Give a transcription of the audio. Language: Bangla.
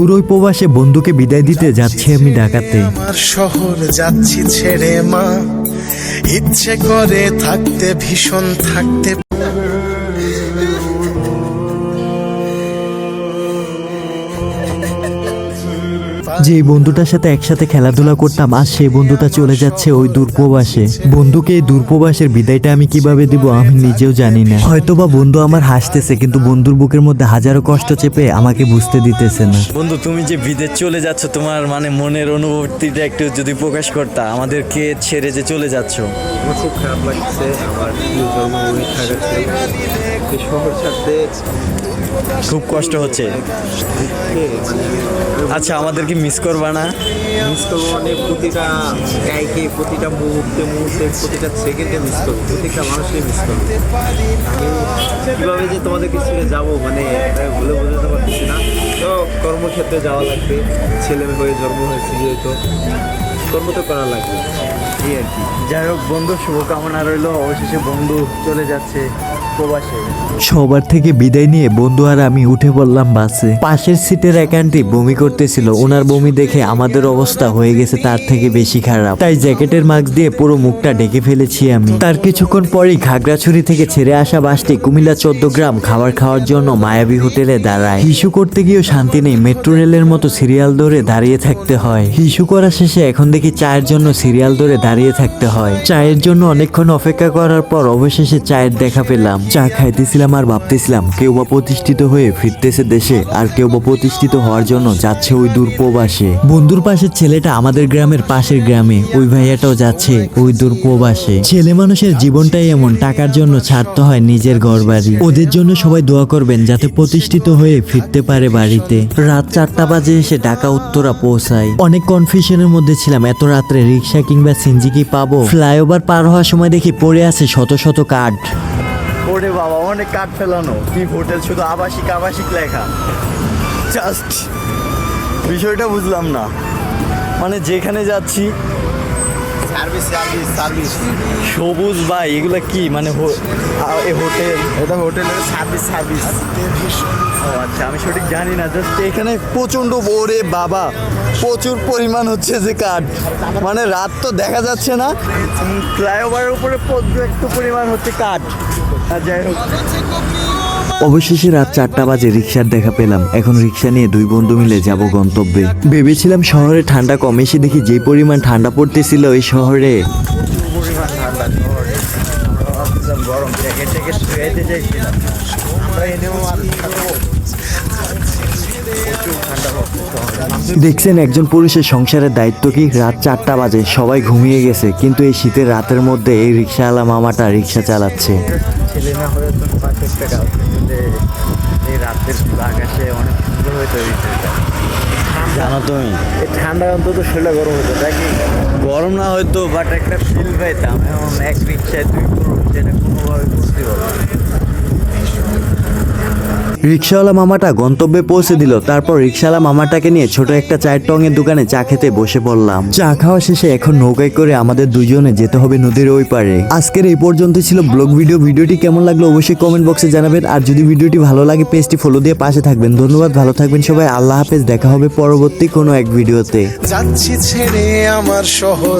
দূর ওই প্রবাসে বন্ধুকে বিদায় দিতে যাচ্ছি আমি ঢাকাতে। আমার শহর যাচ্ছি ছেড়ে মা, ইচ্ছে করে থাকতে ভীষণ থাকতে। যে বন্ধুটার সাথে একসাথে খেলাধুলা করতাম আজ সেই বন্ধুটা চলে যাচ্ছে ওই দূরপ্রবাসে। বন্ধুকে এই দূরপ্রবাসের বিদায়টা আমি কিভাবে দিব আমি নিজেও জানি না। হয়তোবা বন্ধু আমার হাসতেছে কিন্তু বন্ধুর বুকের মধ্যে হাজারো কষ্ট চেপে আমাকে বুঝতে দিতেছে না। বন্ধু তুমি যে বিদেশ চলে যাচ্ছ, তোমার মানে মনের অনুভূতিটা একটু যদি প্রকাশ করতা, আমাদেরকে ছেড়ে যে চলে যাচ্ছ। আমার খুব খারাপ লাগছে। আমার প্রিয় জন্মভূমি ঢাকা ছিল, এই শহর ছাড়তে খুব কষ্ট হচ্ছে। আচ্ছা, আমাদেরকে মিস করবা না? মিস করবো মানে প্রতিটা গাইকে, প্রতিটা মুহূর্তে প্রতিটা সেকেন্ডে মিস করবো, প্রতিটা মানুষকে মিস করবো। আমি কীভাবে যে তোমাদেরকে ছেড়ে যাবো মানে বলে বোঝাতে পারতেছি না। তো কর্মক্ষেত্রে যাওয়া লাগবে, ছেলে হয়ে জন্ম হয়েছে যেহেতু কর্ম তো করা লাগবে, এই আর কি। যাই হোক বন্ধু, শুভকামনা রইল। অবশেষে বন্ধু চলে যাচ্ছে প্রবাসে। সবার থেকে বিদায় নিয়ে বন্ধু আর আমি উঠে পড়লাম বাসে। পাশের সিটের এক আন্টি বমি করতেছিল। ওনার বমি দেখে আমাদের অবস্থা হয়ে গেছে তার থেকে বেশি খারাপ, তাই জ্যাকেটের মাস্ক দিয়ে পুরো মুখটা ঢেকে ফেলেছি আমি। তার কিছুক্ষণ পরেই খাগড়াছড়ি থেকে ছেড়ে আসা বাসটি কুমিল্লা 14 গ্রাম খাবার খাওয়ার জন্য মায়াবী হোটেলে দাঁড়ায়। হিসু করতে গিয়েও শান্তি নেই, মেট্রো রেলের মতো সিরিয়াল ধরে দাঁড়িয়ে থাকতে হয়। হিসু করা শেষে এখন দেখি চায়ের জন্য সিরিয়াল ধরে দাঁড়িয়ে থাকতে হয়। চায়ের জন্য অনেকক্ষণ অপেক্ষা করার পর অবশেষে চায়ের দেখা পেলাম। চা খাইতেছিলাম আর ভাবতেছিলাম কেউ বা প্রতিষ্ঠিত হয়ে ফিরতেছে দেশে, আর কেউ বা প্রতিষ্ঠিত হওয়ার জন্য যাচ্ছে ওই দূর প্রবাসে। বন্ধুর পাশের ছেলেটা আমাদের গ্রামের পাশের গ্রামে, ওই ভাইয়াটাও যাচ্ছে ওই দূর প্রবাসে। ছেলে মানুষের জীবনটাই এমন, টাকার জন্য ছাড়তে হয় নিজের ঘরবাড়ি। ওদের জন্য সবাই দোয়া করবেন যাতে প্রতিষ্ঠিত হয়ে ফিরতে পারে বাড়িতে। রাত 4টা বাজে এসে ঢাকা উত্তরা পৌঁছাই। অনেক কনফিউশনের মধ্যে ছিলাম, এত রাত্রে রিক্সা কিংবা সিনজি কি পাবো। ফ্লাইওভার পার হওয়ার সময় দেখি পড়ে আছে শত শত কার্ড। ওরে বাবা, অনেক কাঠ ফেলানো। কি হোটেল, শুধু আবাসিক আবাসিক লেখা। জাস্ট বিষয়টা বুঝলাম না, মানে যেখানে যাচ্ছি সার্ভিস সার্ভিস সার্ভিস সবুজ ভাই, এগুলা কি মানে হোটেল? এটা হোটেলের সার্ভিস সার্ভিস। ও আচ্ছা, আমি সঠিক জানি না। জাস্ট এখানে প্রচণ্ড, ওরে বাবা প্রচুর পরিমাণ হচ্ছে যে কাঠ, মানে রাত তো দেখা যাচ্ছে না, ফ্লাইওভারের উপরে একটু পরিমাণ হচ্ছে কাঠ। আর যাই হোক, অবশেষে রাত 4টা বাজে রিক্সার দেখা পেলাম। এখন রিক্সা নিয়ে দুই বন্ধু মিলে যাব গন্তব্যে। ভেবেছিলাম শহরে ঠান্ডা কম, এসে দেখি যে পরিমাণ ঠান্ডা পড়তেছিল এই শহরে। পরিমাণ ঠান্ডা গরম, জ্যাকেট ট্যাকেট শুয়েতে চাইছিলাম আমরা, এনেও আর দেখছেন একজন পুরুষের সংসারের দায়িত্ব কি। রাত 4টা বাজে, সবাই ঘুমিয়ে গেছে, কিন্তু এই শীতের রাতের মধ্যে এই রিক্সাওয়ালা মামাটা রিক্সা চালাচ্ছে। ছেলে না হয়ে তো পারফেক্ট একটা এই রাতের আকাশে অনেক সুন্দর হয়ে তৈরি জানো তুমি। এই ঠান্ডা অন্তত শরীরটা গরম হতো নাকি? গরম না হয়তো, বাট একটা ফিল পাইতাম। এখন এক রিক্সায় দুই পুরুষ, যেটা কোনোভাবে করতে পারবো। রিক্সাওয়ালা মামাটা গন্তব্যে পৌঁছে দিল। তারপর রিক্সাওয়ালা মামাটাকে নিয়ে ছোট একটা চায়ের টঙের দোকানে চা খেতে বসে পড়লাম। চা খাওয়া শেষে এখন নৌকায় করে আমাদের দুজনে যেতে হবে নদীর ওই পারে। আজকের এই পর্যন্ত ছিল ব্লগ ভিডিও। ভিডিওটি কেমন লাগলো অবশ্যই কমেন্ট বক্সে জানাবেন, আর যদি ভিডিওটি ভালো লাগে পেজটি ফলো দিয়ে পাশে থাকবেন। ধন্যবাদ, ভালো থাকবেন সবাই। আল্লাহ হাফেজ, দেখা হবে পরবর্তী কোনো এক ভিডিওতে। যাচ্ছি ছেড়ে আমার শহর।